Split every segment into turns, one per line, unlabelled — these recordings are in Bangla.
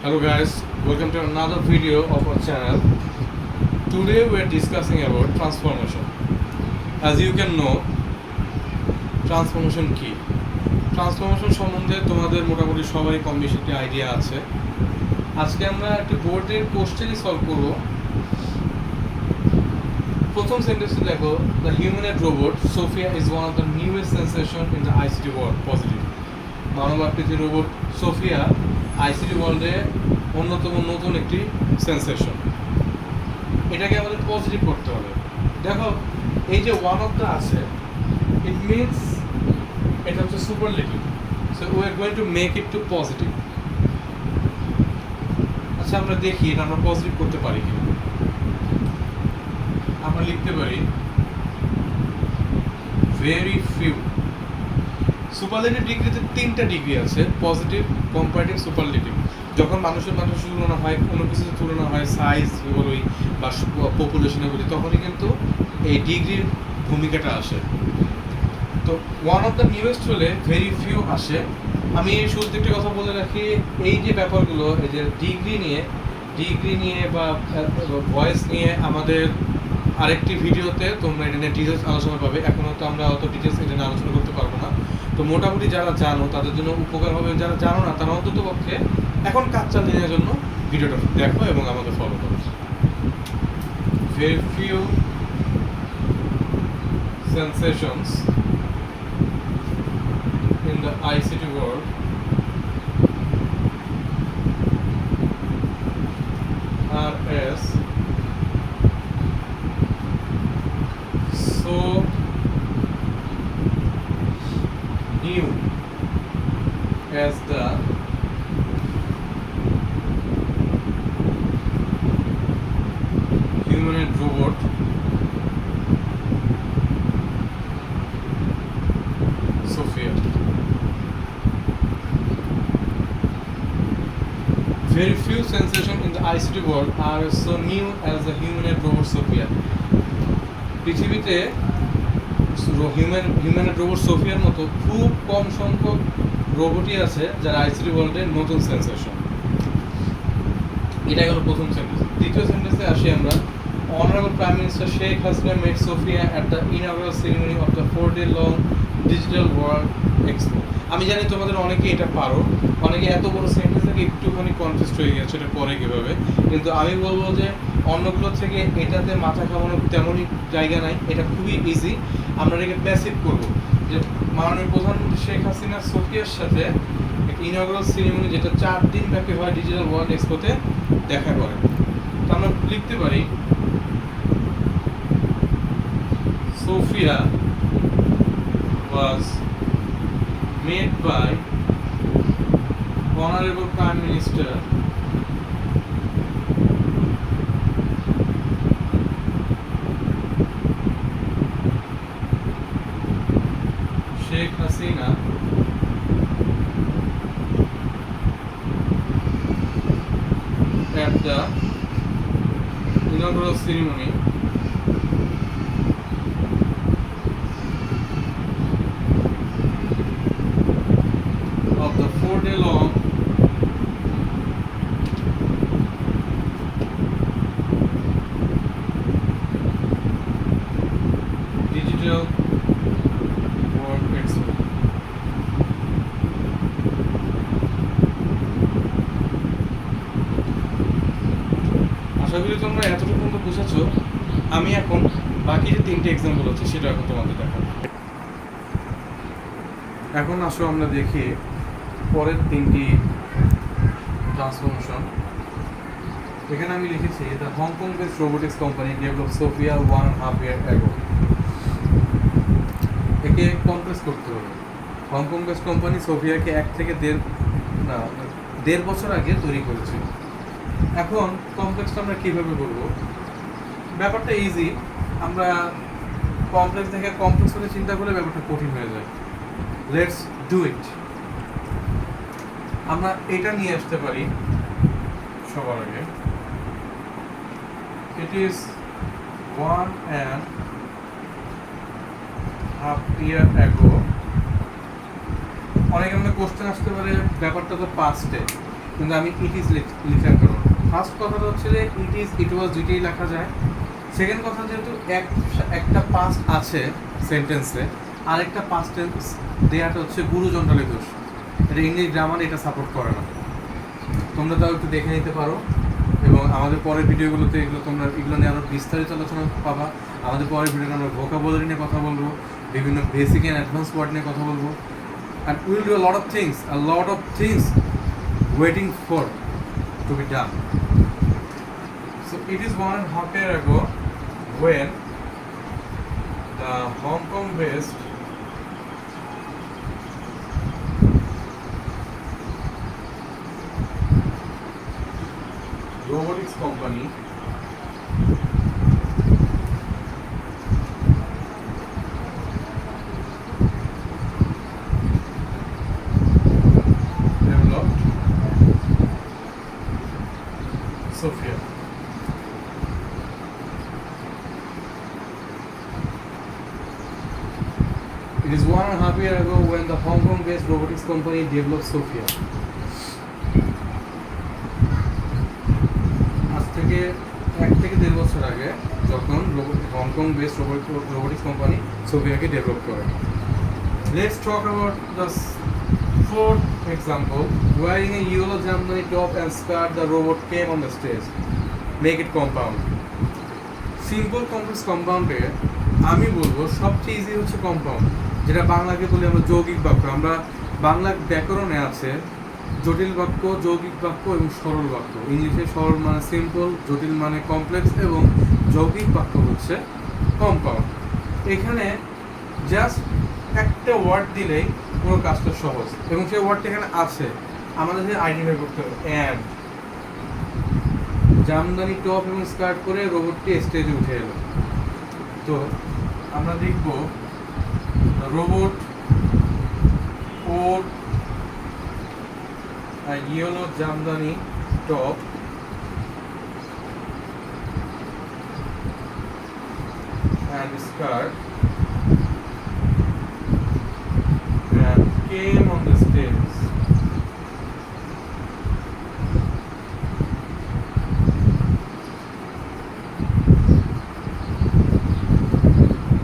Hello guys, welcome to another video of our channel. Today we are discussing about transformation. As you can know, transformation কি? ট্রান্সফরমেশন সম্বন্ধে তোমাদের মোটামুটি সবারই কম বেশি একটা আইডিয়া আছে। আজকে আমরা একটি বোর্ডের কোশ্চেনই সলভ করব। প্রথম সেন্টেন্সে দেখো, the humanoid robot Sophia is one of the newest sensation in the ICT world. Positive. মানব আকৃতির রোবট সোফিয়া আইসিটি ওয়ার্ল্ডে অন্যতম নতুন একটি সেন্সেশন। এটাকে আমাদের পজিটিভ করতে হবে। দেখো, এই যে ওয়ান অফ দ্য আছে, ইট মিনস এটা হচ্ছে superlative, so we are going to make it to positive. আচ্ছা, আমরা দেখি এটা আমরা পজিটিভ করতে পারি কিনা। আমরা লিখতে পারি ভেরি ফিউ। সুপারলেটিভ ডিগ্রিতে 3টা ডিগ্রি আছে, পজিটিভ, কম্পারেটিভ, সুপারলেটিভ। যখন মানুষের তুলনা হয়, কোনো কিছুর তুলনা হয়, সাইজ বলি বা পপুলেশনে বলি, তখনই কিন্তু এই ডিগ্রির ভূমিকাটা আসে। তো ওয়ান অফ দ্য নিউয়েস্ট হলে ভেরি ফিউ আসে। আমি শুরুতে একটা কথা বলে রাখি, এই যে ব্যাপারগুলো, এই যে ডিগ্রি নিয়ে বা ভয়েস নিয়ে আমাদের আরেকটি ভিডিওতে তোমরা এটা নিয়ে ডিটেলস আলোচনা পাবে। এখন হয়তো আমরা অত ডিটেলস এটা নিয়ে আলোচনা করতে পারবো না। তো মোটামুটি যারা জানো তাদের জন্য উপকার হবে, যারা জানো না তারা অন্তত পক্ষে এখন কাজ চালিয়ে নেওয়ার জন্য ভিডিওটা দেখো এবং আমাদের ফলো করো। Very few sensations in the ICT world are as so new as the humanoid robot Sophia. Very few sensations in the ICT world are so new as the humanoid robot Sophia. পৃথিবীতে হিউম্যানয়েড রোবট সোফিয়ার মতো খুব কম সংখ্যক রোবটই আছে যারা আইসিটি ওয়ার্ল্ডের নতুন সেন্সেশন। এটা হলো প্রথম সেন্টেন্স। দ্বিতীয় সেন্টেন্সে আসি আমরা। Honourable prime minister Sheikh Hasina met Sophia at the inaugural ceremony of the 4-day long digital world expo. আমি জানি তোমাদের অনেকে এটা পারো, অনেকে এত বড় সেন্টেন্স থেকে একটুখানি কনফিউজড হয়ে গেছে এটা পরে কীভাবে, কিন্তু আমি বলবো যে অন্যগুলো থেকে এটাতে মাথা ঘামানোর তেমনই জায়গা নাই। এটা খুবই ইজি। আমরা এটাকে প্যাসিভ করবো যে মাননীয় প্রধানমন্ত্রী শেখ হাসিনা সোফিয়ার সাথে ইনঅগ্রাল সেরিমনি, যেটা 4 দিন ব্যাপী হয়, ডিজিটাল ওয়ার্ল্ড এক্সপোতে দেখা করে। তো আমরা লিখতে পারি Sophia was made by Honorable Prime Minister Sheikh Hasina at the inaugural ceremony of the 4-day long digital world expo. আশা করি তোমরা এতটুকু পর্যন্ত বুঝেছো। আমি এখন বাকি যে 3টে এক্সাম্পল হচ্ছে সেটা এখন তোমাদের দেখাবো। এখন আসো আমরা দেখি পরের 3টি ট্রান্সফরমেশন। এখানে আমি লিখেছি the Hong Kong based robotics company develop Sophia 1.5 year ago। একে কমপ্লেক্স করতে হবে। হংকং বেসড কোম্পানি সোফিয়াকে 1 থেকে 1.5 বছর আগে তৈরি করেছিল। এখন কমপ্লেক্সটা আমরা কীভাবে করবো? ব্যাপারটা ইজি। আমরা কমপ্লেক্স থেকে কমপ্লেক্স করে চিন্তা করলে ব্যাপারটা কঠিন হয়ে যায়। Let's do it. আমরা এটা নিয়ে আসতে পারি সবার আগে। It is 1.5 year ago। অনেক আমাদের কোশ্চেন আসতে পারে ব্যাপারটা তো পাস্টে, কিন্তু আমি ইট ইজ লিখলাম কেন? ফার্স্ট কথাটা হচ্ছে যে ইট ইজ, ইট ওয়াজ, দুইটাই লেখা যায়। সেকেন্ড কথা, যেহেতু একটা পাস্ট আছে সেন্টেন্সে, আরেকটা পাস্ট টেন্স দেওয়াটা হচ্ছে গুরুজনটালি দোষ। এটা ইংলিশ গ্রামার এটা সাপোর্ট করে না। তোমরা তাও একটু দেখে নিতে পারো, এবং আমাদের পরের ভিডিওগুলোতে এগুলো নিয়ে আরও বিস্তারিত আলোচনা পাবা। আমাদের পরের ভিডিওতে আমরা ভোকাবুলারি নিয়ে কথা বলবো, বিভিন্ন বেসিক অ্যান্ড অ্যাডভান্স ওয়ার্ড নিয়ে কথা বলবো, and we will do a lot of things waiting for to be done. So it is 1.5 years ago when the Hong Kong based robotics company developed Sophia. It is 1.5 years ago when the Hong Kong based robotics company developed Sophia. আজ থেকে 1 থেকে 1.5 বছর আগে যখন হংকং বেসড রোবোটিক্স কোম্পানি সোফিয়াকে ডেভেলপ করে। Let's talk about the fourth example. Wearing a yellow Jamdani top and skirt, the robot came on the stage. Make it compound. Simple complex কম্পাউন্ডে আমি বলবো সবচেয়ে ইজি হচ্ছে কম্পাউন্ড, যেটা বাংলাকে বলি আমরা যৌগিক বাক্য। আমরা বাংলা ব্যাকরণে আছে জটিল বাক্য, যৌগিক বাক্য এবং সরল বাক্য। ইংলিশে সরল মানে সিম্পল, জটিল মানে কমপ্লেক্স, এবং যৌগিক বাক্য হচ্ছে কম্পাউন্ড। এখানে জাস্ট একটা ওয়ার্ড দিলেই পুরো কাজটা সহজ, এবং সেই ওয়ার্ডটা এখানে আছে, আমাদের আইডেন্টিফাই করতে হবে। অ্যান্ড জামদানি টপ এবং স্কার্ট করে রোবটটি স্টেজে উঠে এলো। তো আমরা দেখব robot or yellow Jamdani top and skirt and came on the stage.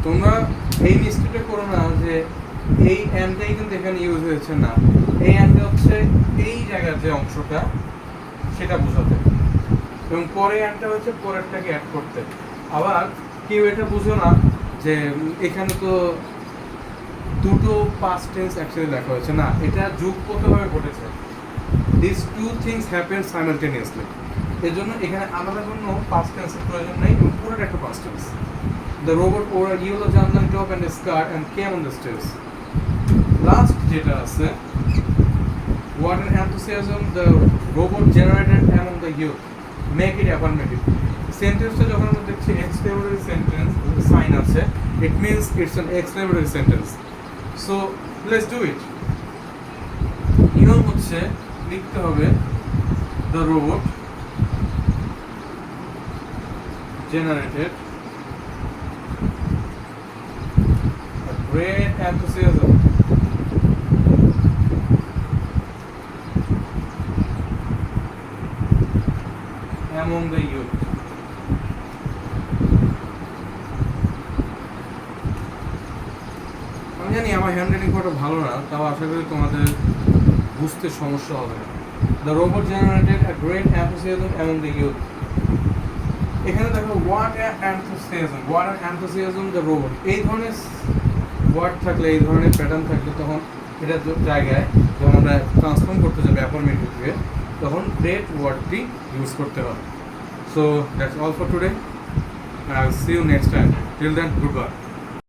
তোমরা এই মিস্টেকটা করো না যে এই অ্যান্ডটাই কিন্তু এখানে ইউজ হয়েছে না, এই অ্যান্ডটা হচ্ছে এই জায়গার যে অংশটা সেটা বোঝাতে, এবং পরে অ্যান্ডটা হচ্ছে পরেরটাকে অ্যাড করতে। আবার কেউ এটা বুঝো না যে এখানে তো দুটো পাস্ট টেন্স একসাথে লেখা হয়েছে, না, এটা যুগপতভাবে ঘটেছে। This two things happen simultaneously. এর জন্য এখানে আলাদা কোনো পাস্ট টেন্সের প্রয়োজন নেই, পুরোটা একটা past tense. The robot wore a yellow Jamdani top and a skirt and came on the stage. Last যেটা আছে, what an enthusiasm the robot generated among the youth. Make it affirmative. সেন্টেন্সটা যখন আমরা দেখছি এক্সক্লেমেটরি সেন্টেন্স সাইন আছে, it means it's an exclamatory sentence. So let's do it. নিয়ম হচ্ছে লিখতে হবে the robot generated great enthusiasm among the youth. আমি জানি আমার হ্যান্ডরাইটিং কত ভালো না, তাও আশা করি তোমাদের বুঝতে সমস্যা হবে না। The robot generated a great enthusiasm among the youth. এখানে দেখো what an enthusiasm the robot, এই ধরনের ওয়ার্ড থাকলে, এই ধরনের প্যাটার্ন থাকলে তখন এটা জায়গায় যখন আমরা ট্রান্সফর্ম করতে যাবে অ্যাফার্মেটিভকে, তখন গ্রেট ওয়ার্ডটি ইউজ করতে হবে। So that's all for today, I will see you next time. Till then, good by.